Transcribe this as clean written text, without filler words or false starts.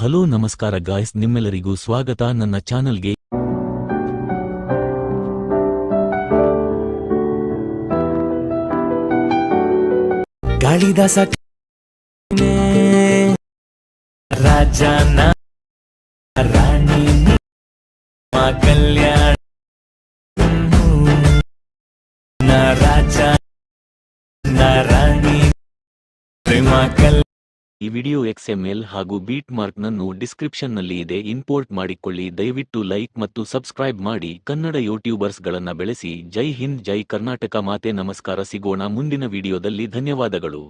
Hello ನಮಸ್ಕಾರ guys, ನಿಮ್ಮೆಲ್ಲರಿಗೂ ಸ್ವಾಗತ ನನ್ನ ಚಾನಲ್ಗೆ. ಕಾಳಿದಾಸ ರಾಜನ ರಾಣಿ ಕಲ್ಯಾಣ ರಾಜ ರಾಣಿ ಪ್ರೇಮ ಕಲ್ಯಾಣ. ಈ ವಿಡಿಯೋ XML ಹಾಗೂ ಬೀಟ್ ಮಾರ್ಕ್ ನನ್ನು ಡಿಸ್ಕ್ರಿಪ್ಷನ್ ನಲ್ಲಿ ಇದೆ, ಇಂಪೋರ್ಟ್ ಮಾಡಿಕೊಳ್ಳಿ. ದಯವಿಟ್ಟು ಲೈಕ್ ಮತ್ತು ಸಬ್ಸ್ಕ್ರೈಬ್ ಮಾಡಿ. ಕನ್ನಡ ಯೂಟ್ಯೂಬರ್ಸ್ ಗಳನ್ನ ಬೆಳೆಸಿ. ಜೈ ಹಿಂದ್, ಜೈ ಕರ್ನಾಟಕ ಮಾತೆ. ನಮಸ್ಕಾರ, ಸಿಗೋಣ ಮುಂದಿನ ವಿಡಿಯೋದಲ್ಲಿ. ಧನ್ಯವಾದಗಳು.